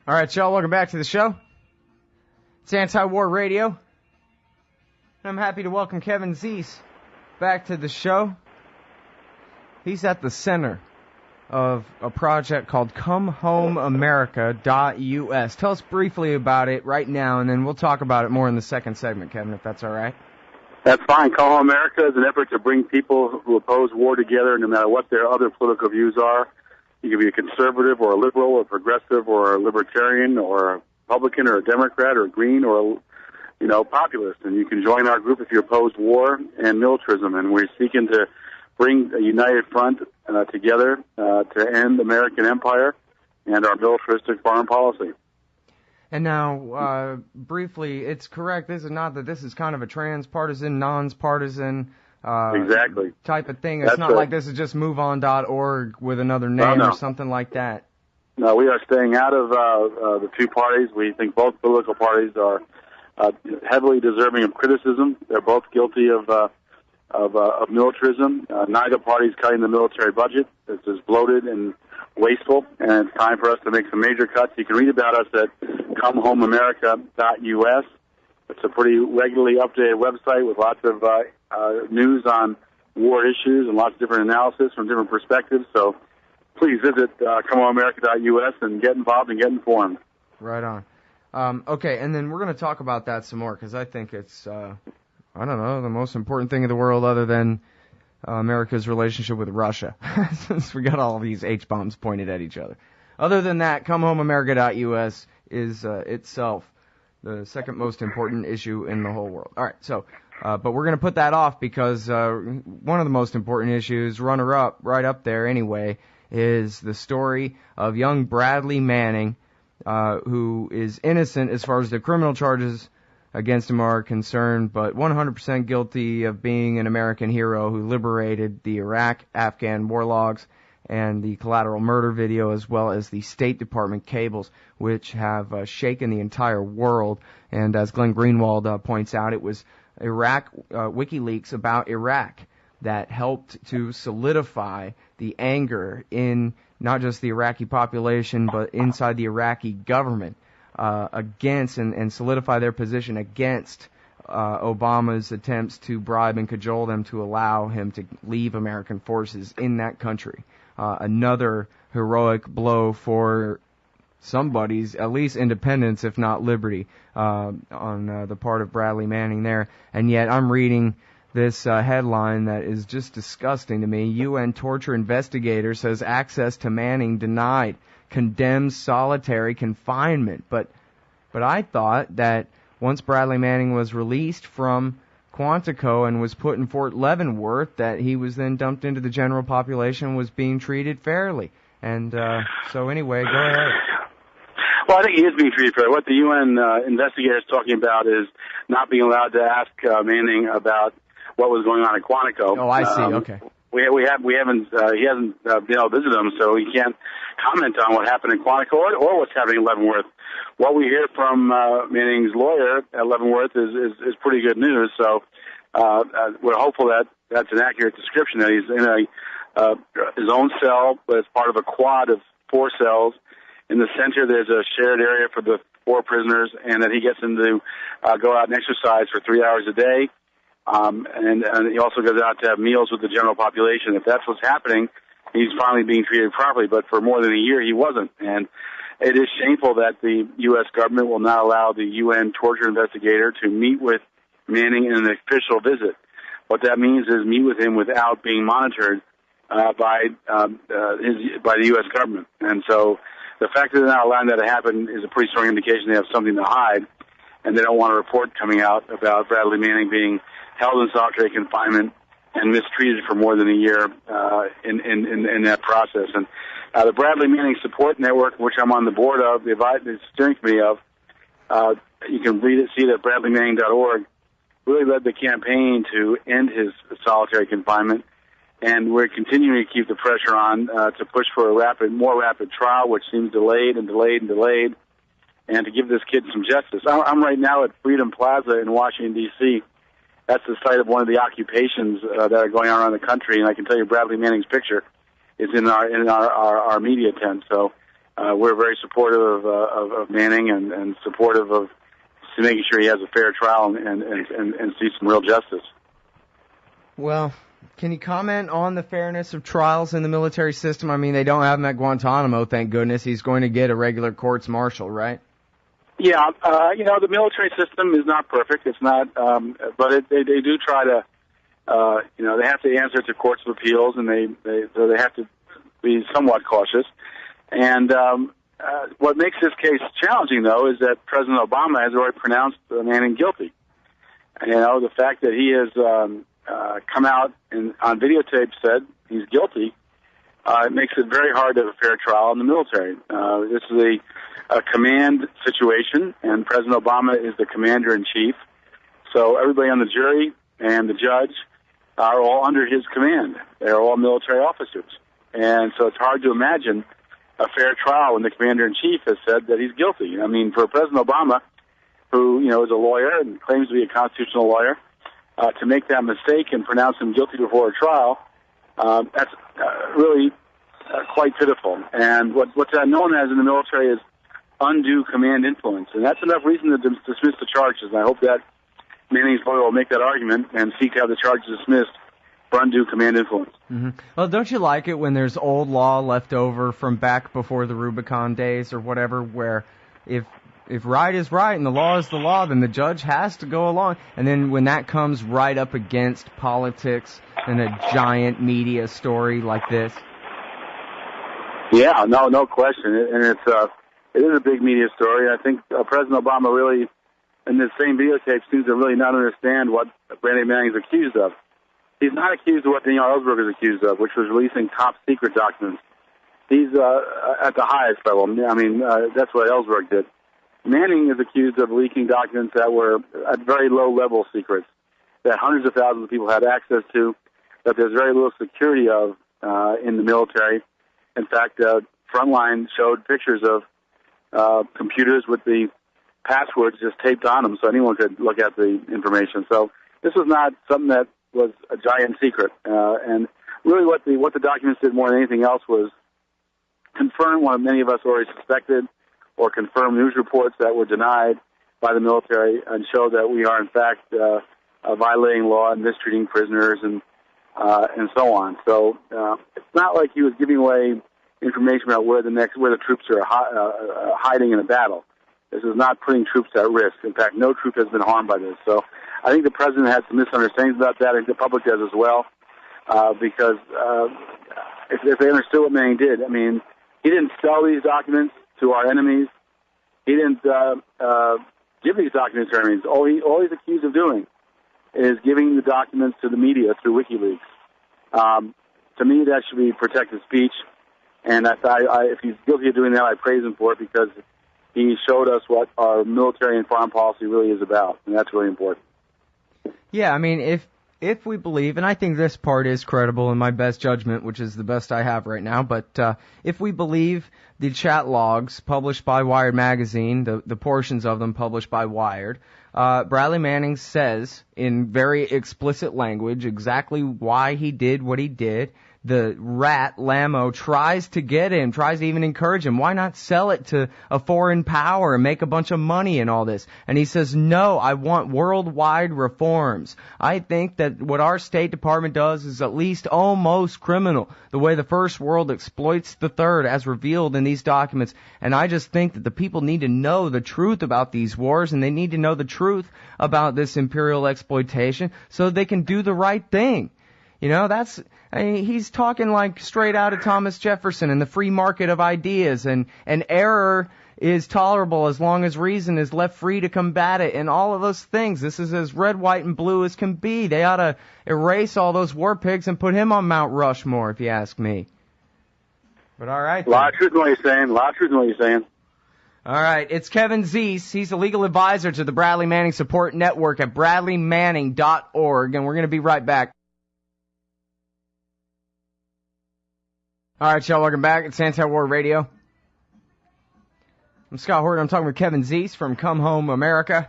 All right, y'all, welcome back to the show. It's Anti-War Radio. I'm happy to welcome Kevin Zeese back to the show. He's at the center of a project called ComeHomeAmerica.us. Tell us briefly about it right now, and then we'll talk about it more in the second segment, Kevin, if that's all right. That's fine. Come Home America is an effort to bring people who oppose war together, no matter what their other political views are. You can be a conservative or a liberal or a progressive or a libertarian or a Republican or a Democrat or a Green or a populist. And you can join our group if you oppose war and militarism. And we're seeking to bring a united front together to end American empire and our militaristic foreign policy. And now, briefly, it's correct. This is not that this is kind of a transpartisan, non-partisan exactly type of thing. It's not like this is just MoveOn.org with another name or something like that. No, we are staying out of the two parties. We think both political parties are heavily deserving of criticism. They're both guilty of militarism. Neither party is cutting the military budget. It's just bloated and wasteful, and it's time for us to make some major cuts. You can read about us at ComeHomeAmerica.us. It's a pretty regularly updated website with lots of news on war issues and lots of different analysis from different perspectives. So please visit ComeHomeAmerica.us and get involved and get informed. Right on. Okay, and then we're going to talk about that some more because I think it's, the most important thing in the world other than America's relationship with Russia, since we got all these H-bombs pointed at each other. Other than that, ComeHomeAmerica.us is itself the second most important issue in the whole world. All right, so, but we're going to put that off because one of the most important issues, runner-up, right up there anyway, is the story of young Bradley Manning, who is innocent as far as the criminal charges against him are concerned, but 100% guilty of being an American hero who liberated the Iraq-Afghan war logs and the collateral murder video, as well as the State Department cables, which have shaken the entire world. And as Glenn Greenwald points out, it was Iraq WikiLeaks about Iraq that helped to solidify the anger in not just the Iraqi population, but inside the Iraqi government against and solidify their position against Obama's attempts to bribe and cajole them to allow him to leave American forces in that country. Another heroic blow for somebody's, at least independence, if not liberty, on the part of Bradley Manning there. And yet I'm reading this headline that is just disgusting to me. UN torture investigator says access to Manning denied, condemns solitary confinement. But I thought that once Bradley Manning was released from Quantico and was put in Fort Leavenworth, that he was then dumped into the general population and was being treated fairly. And so anyway, go ahead. Well, I think he is being treated fairly. What the UN investigator is talking about is not being allowed to ask Manning about what was going on at Quantico. Oh, I see. Okay. He hasn't been able to visit him, so he can't comment on what happened in Quantico or what's happening in Leavenworth. What we hear from Manning's lawyer at Leavenworth is pretty good news. So we're hopeful that that's an accurate description, that he's in his own cell, but it's part of a quad of 4 cells. In the center, there's a shared area for the 4 prisoners, and that he gets them to go out and exercise for 3 hours a day. And he also goes out to have meals with the general population. If that's what's happening, he's finally being treated properly. But for more than a year, he wasn't. And it is shameful that the U.S. government will not allow the UN torture investigator to meet with Manning in an official visit. What that means is meet with him without being monitored by the U.S. government. And so the fact that they're not allowing that to happen is a pretty strong indication they have something to hide, and they don't want a report coming out about Bradley Manning being held in solitary confinement and mistreated for more than a year in that process. And the Bradley Manning Support Network, which I'm on the board of, the steering committee of, you can see it at bradleymanning.org, really led the campaign to end his solitary confinement. And we're continuing to keep the pressure on to push for a more rapid trial, which seems delayed, and to give this kid some justice. I'm right now at Freedom Plaza in Washington, D.C. That's the site of one of the occupations that are going on around the country, and I can tell you Bradley Manning's picture is in our media tent. So we're very supportive of Manning and supportive of making sure he has a fair trial and see some real justice. Well, can you comment on the fairness of trials in the military system? I mean, they don't have him at Guantanamo, thank goodness. He's going to get a regular courts martial, right? Yeah, the military system is not perfect. It's not, but they do try to, they have to answer to courts of appeals, and so they have to be somewhat cautious. And what makes this case challenging, though, is that President Obama has already pronounced Manning guilty. The fact that he has come out and on videotape said he's guilty, it makes it very hard to have a fair trial in the military. This is a command situation, and President Obama is the commander-in-chief. So everybody on the jury and the judge are all under his command. They're all military officers. And so it's hard to imagine a fair trial when the commander-in-chief has said that he's guilty. I mean, for President Obama, who, is a lawyer and claims to be a constitutional lawyer, to make that mistake and pronounce him guilty before a trial, that's really quite pitiful. And what's known as in the military is undue command influence. And that's enough reason to dismiss the charges. And I hope that Manning's lawyer will make that argument and seek to have the charges dismissed for undue command influence. Mm-hmm. Well, don't you like it when there's old law left over from back before the Rubicon days or whatever, where if right is right and the law is the law, then the judge has to go along. And then when that comes right up against politics and a giant media story like this. Yeah, no question. And it is a big media story. I think President Obama really, in this same videotape, seems to really not understand what Brandon Manning is accused of. He's not accused of what Daniel Ellsberg is accused of, which was releasing top secret documents. He's at the highest level. I mean, that's what Ellsberg did. Manning is accused of leaking documents that were at very low-level secrets that hundreds of thousands of people had access to, that there's very little security of in the military. In fact, Frontline showed pictures of computers with the passwords just taped on them so anyone could look at the information. So this was not something that was a giant secret. And really what the documents did more than anything else was confirm what many of us already suspected, or confirm news reports that were denied by the military, and show that we are in fact violating law and mistreating prisoners and so on. So it's not like he was giving away information about where the troops are hiding in a battle. This is not putting troops at risk. In fact, no troop has been harmed by this. So I think the president had some misunderstandings about that. I think the public does as well, because if they understood what Manning did, I mean, he didn't sell these documents to our enemies. He didn't give these documents to our enemies. All he's accused of doing is giving the documents to the media through WikiLeaks. To me, that should be protected speech. And if he's guilty of doing that, I praise him for it, because he showed us what our military and foreign policy really is about, and that's really important. Yeah, I mean, if we believe, and I think this part is credible in my best judgment, which is the best I have right now, but if we believe the chat logs published by Wired magazine, the portions of them published by Wired, Bradley Manning says in very explicit language exactly why he did what he did. The rat, Lamo, tries to get him, tries to even encourage him. Why not sell it to a foreign power and make a bunch of money and all this? And he says, no, I want worldwide reforms. I think that what our State Department does is at least almost criminal, the way the first world exploits the third, as revealed in these documents. And I just think that the people need to know the truth about these wars, and they need to know the truth about this imperial exploitation so they can do the right thing. He's talking like straight out of Thomas Jefferson and the free market of ideas, and error is tolerable as long as reason is left free to combat it, and all of those things. This is as red, white, and blue as can be. They ought to erase all those war pigs and put him on Mount Rushmore, if you ask me. But all right. A lot of truth in what you're saying. All right, it's Kevin Zeese. He's a legal advisor to the Bradley Manning Support Network at bradleymanning.org, and we're going to be right back. All right, y'all, welcome back. It's Anti-War Radio. I'm Scott Horton. I'm talking with Kevin Zeese from Come Home America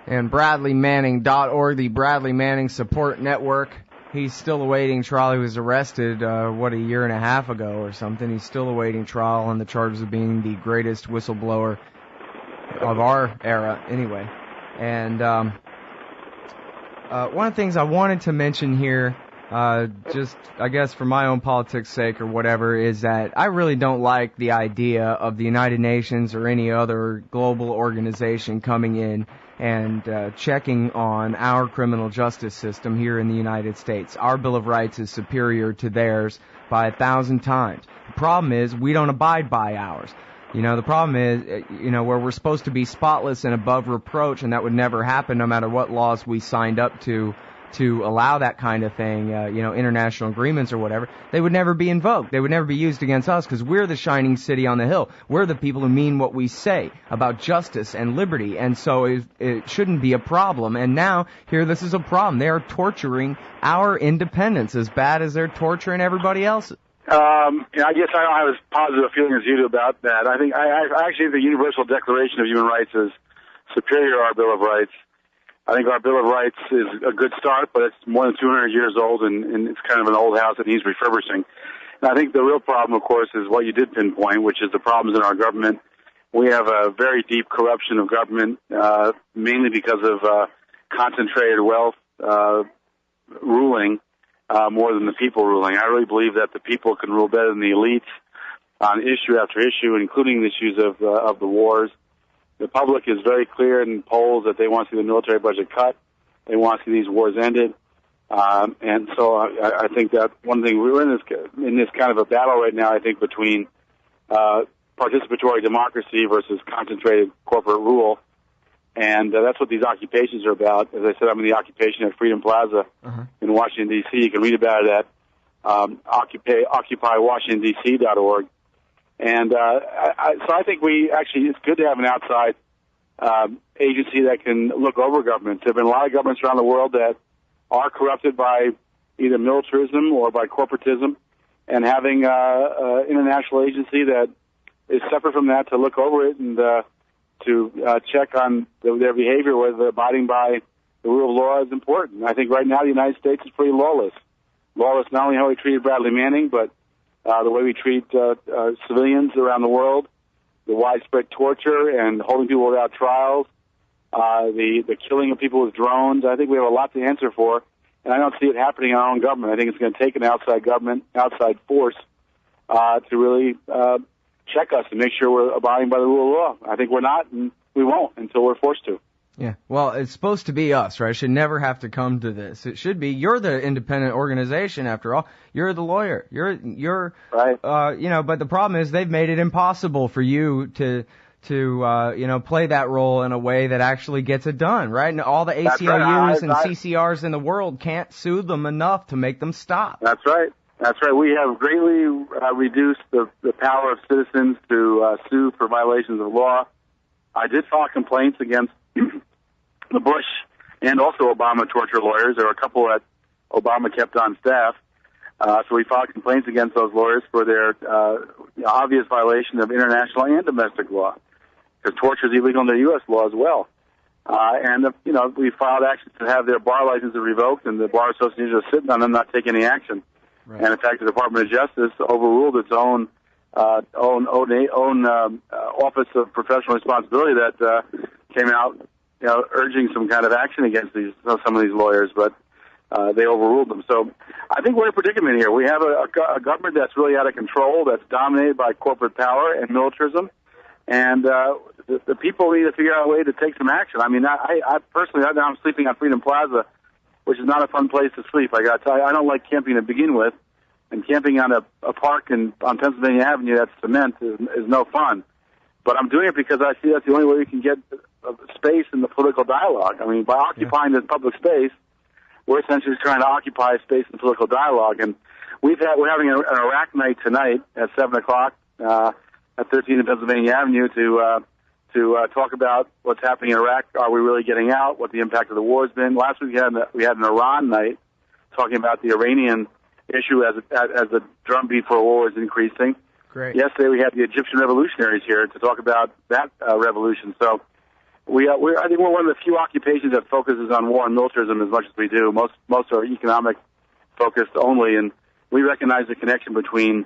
and bradleymanning.org, the Bradley Manning Support Network. he's still awaiting trial. He was arrested, a year and a half ago or something. He's still awaiting trial on the charges of being the greatest whistleblower of our era, anyway. And one of the things I wanted to mention here, just, I guess, for my own politics' sake or whatever, is that I really don't like the idea of the United Nations or any other global organization coming in and checking on our criminal justice system here in the United States. Our Bill of Rights is superior to theirs by 1,000 times. The problem is we don't abide by ours. The problem is, where we're supposed to be spotless and above reproach, and that would never happen no matter what laws we signed up to allow that kind of thing, international agreements or whatever, they would never be invoked. They would never be used against us because we're the shining city on the hill. We're the people who mean what we say about justice and liberty, and so it shouldn't be a problem. And now, here, this is a problem. They are torturing our independence as bad as they're torturing everybody else's. I guess I don't have as positive a feeling as you do about that. I actually think the Universal Declaration of Human Rights is superior to our Bill of Rights. I think our Bill of Rights is a good start, but it's more than 200 years old, and it's kind of an old house that needs refurbishing. And I think the real problem, of course, is what you did pinpoint, which is the problems in our government. We have a very deep corruption of government, mainly because of concentrated wealth ruling more than the people ruling. I really believe that the people can rule better than the elites on issue after issue, including the issues of the wars. The public is very clear in polls that they want to see the military budget cut. They want to see these wars ended. And so I think that one thing, we're in this kind of a battle right now, I think, between participatory democracy versus concentrated corporate rule. And that's what these occupations are about. As I said, I'm in the occupation at Freedom Plaza in Washington, D.C. You can read about it at occupywashingtondc.org. And so I think it's good to have an outside agency that can look over governments. There have been a lot of governments around the world that are corrupted by either militarism or by corporatism, and having an international agency that is separate from that to look over it and to check on their behavior, whether they're abiding by the rule of law, is important. I think right now the United States is pretty lawless. Lawless not only how we treated Bradley Manning, but the way we treat civilians around the world, the widespread torture and holding people without trials, the killing of people with drones. I think we have a lot to answer for, and I don't see it happening in our own government. I think it's going to take an outside government, outside force, to really check us and make sure we're abiding by the rule of law. I think we're not, and we won't until we're forced to. Yeah, well, it's supposed to be us, right? It should never have to come to this. It should be, you're the independent organization, after all. You're the lawyer. You're right. But the problem is they've made it impossible for you to play that role in a way that actually gets it done, right? And all the ACLUs and CCRs in the world can't sue them enough to make them stop. That's right. That's right. We have greatly reduced the power of citizens to sue for violations of law. I did file complaints against the Bush and also Obama torture lawyers. There were a couple that Obama kept on staff. So we filed complaints against those lawyers for their obvious violation of international and domestic law, because torture is illegal under U.S. law as well. We filed actions to have their bar licenses revoked, and the Bar Association was sitting on them, not taking any action. Right. And in fact, the Department of Justice overruled its own Office of Professional Responsibility that came out, urging some kind of action against some of these lawyers, but they overruled them. So I think we're in a predicament here. We have a government that's really out of control, that's dominated by corporate power and militarism, and the people need to figure out a way to take some action. I mean, I personally, right now I'm sleeping on Freedom Plaza, which is not a fun place to sleep. I got to tell you, I don't like camping to begin with, and camping on a park on Pennsylvania Avenue that's cement is no fun. But I'm doing it because I see that's the only way we can get space in the political dialogue. I mean, by occupying this public space, we're essentially trying to occupy space in political dialogue. And we're having an Iraq night tonight at 7 o'clock at 13 in Pennsylvania Avenue to talk about what's happening in Iraq. Are we really getting out? What the impact of the war has been? Last week we had an Iran night talking about the Iranian issue as the drumbeat for a war is increasing. Great. Yesterday we had the Egyptian revolutionaries here to talk about that revolution. So I think we're one of the few occupations that focuses on war and militarism as much as we do. Most are economic focused only, and we recognize the connection between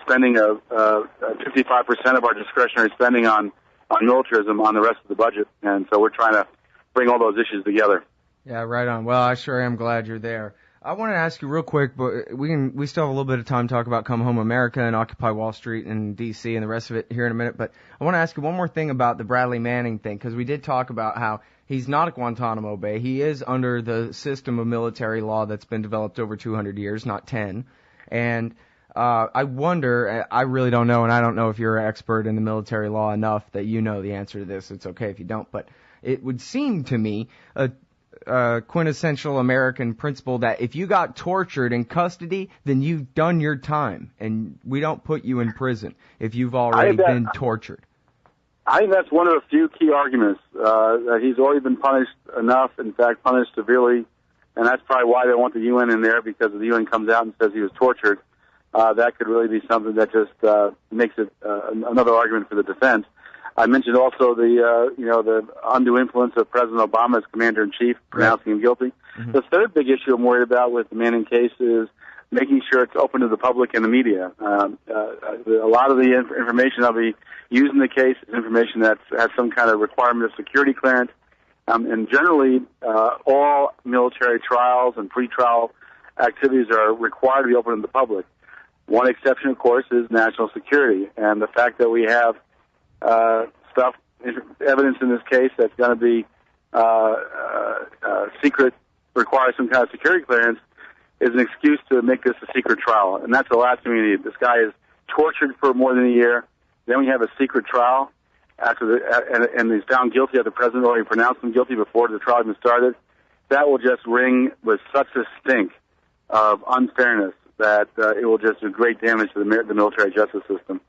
spending 55% of our discretionary spending on militarism on the rest of the budget, and so we're trying to bring all those issues together. Yeah, right on. Well, I sure am glad you're there. I want to ask you real quick, but we still have a little bit of time to talk about Come Home America and Occupy Wall Street and D.C. and the rest of it here in a minute. But I want to ask you one more thing about the Bradley Manning thing, because we did talk about how he's not at Guantanamo Bay. He is under the system of military law that's been developed over 200 years, not 10. And I wonder, I really don't know, and I don't know if you're an expert in the military law enough that you know the answer to this. It's okay if you don't. But it would seem to me a quintessential American principle that if you got tortured in custody, then you've done your time, and we don't put you in prison if you've already been tortured. I think that's one of the few key arguments, that he's already been punished enough, in fact, punished severely, and that's probably why they want the UN in there, because if the UN comes out and says he was tortured, that could really be something that just makes it another argument for the defense. I mentioned also the undue influence of President Obama as Commander-in-Chief, pronouncing him guilty. Mm-hmm. The third big issue I'm worried about with the Manning case is making sure it's open to the public and the media. A lot of the information I'll be using the case is information that has some kind of requirement of security clearance. And generally, all military trials and pretrial activities are required to be open to the public. One exception, of course, is national security. And the fact that we have evidence in this case that's going to be secret, requires some kind of security clearance, is an excuse to make this a secret trial. And that's the last thing we need. This guy is tortured for more than a year. Then we have a secret trial and he's found guilty after the president already pronounced him guilty before the trial even started. That will just ring with such a stink of unfairness that it will just do great damage to the military justice system.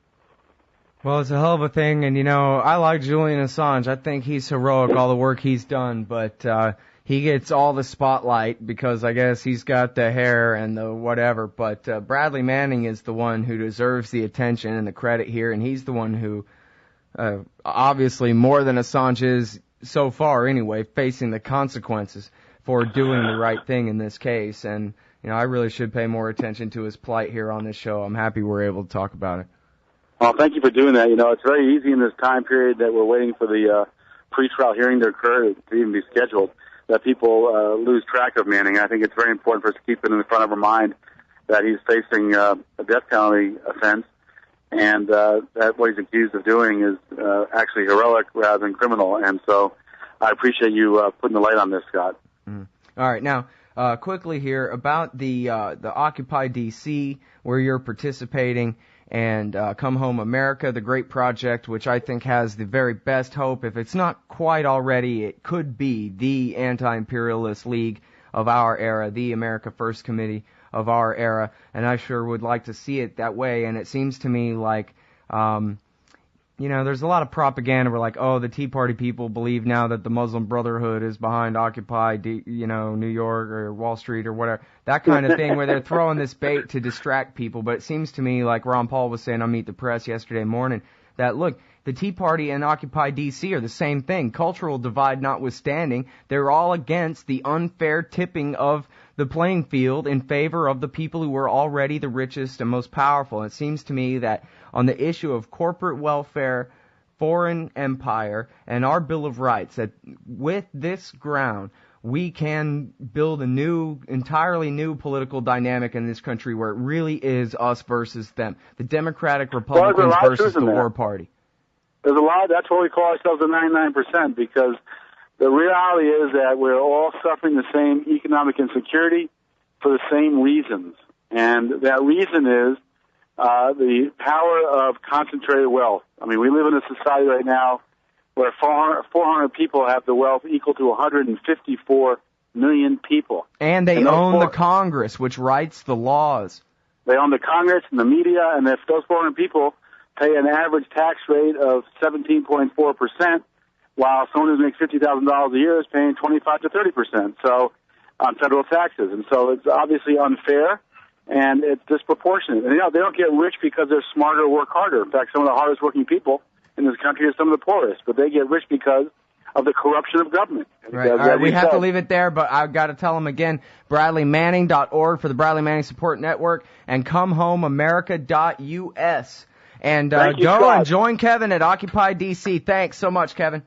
Well, it's a hell of a thing, and, I like Julian Assange. I think he's heroic, all the work he's done, but he gets all the spotlight because I guess he's got the hair and the whatever, but Bradley Manning is the one who deserves the attention and the credit here, and he's the one who, obviously more than Assange is so far anyway, facing the consequences for doing the right thing in this case, and, I really should pay more attention to his plight here on this show. I'm happy we're able to talk about it. Well, thank you for doing that. It's very easy in this time period that we're waiting for the pretrial hearing to occur to even be scheduled, that people lose track of Manning. I think it's very important for us to keep it in the front of our mind that he's facing a death penalty offense, and that what he's accused of doing is actually heroic rather than criminal. And so I appreciate you putting the light on this, Scott. Mm. All right. Now, quickly here about the Occupy D.C., where you're participating, and Come Home America, the great project, which I think has the very best hope. If it's not quite already, it could be the anti-imperialist league of our era, the America First Committee of our era, and I sure would like to see it that way. And it seems to me like, there's a lot of propaganda where like, the Tea Party people believe now that the Muslim Brotherhood is behind Occupy, New York or Wall Street or whatever. That kind of thing where they're throwing this bait to distract people. But it seems to me, like Ron Paul was saying on Meet the Press yesterday morning, that, look, the Tea Party and Occupy D.C. are the same thing. Cultural divide notwithstanding, they're all against the unfair tipping of the playing field in favor of the people who are already the richest and most powerful. And it seems to me that on the issue of corporate welfare, foreign empire, and our Bill of Rights, that with this ground, we can build a entirely new political dynamic in this country where it really is us versus them. The Democratic Republicans versus the War Party. There's a lot. That's why we call ourselves the 99%, because the reality is that we're all suffering the same economic insecurity for the same reasons. And that reason is the power of concentrated wealth. I mean, we live in a society right now where 400 people have the wealth equal to 154 million people. And they own the Congress, which writes the laws. They own the Congress and the media, and if those 400 people pay an average tax rate of 17.4%, while someone who makes $50,000 a year is paying 25 to 30%, so on federal taxes. And so it's obviously unfair, and it's disproportionate. And, they don't get rich because they're smarter or work harder. In fact, some of the hardest working people in this country are some of the poorest, but they get rich because of the corruption of government. Right. All right, we have to leave it there, but I've got to tell them again, BradleyManning.org for the Bradley Manning Support Network, and ComeHomeAmerica.us. And go and join Kevin at Occupy DC. Thanks so much, Kevin.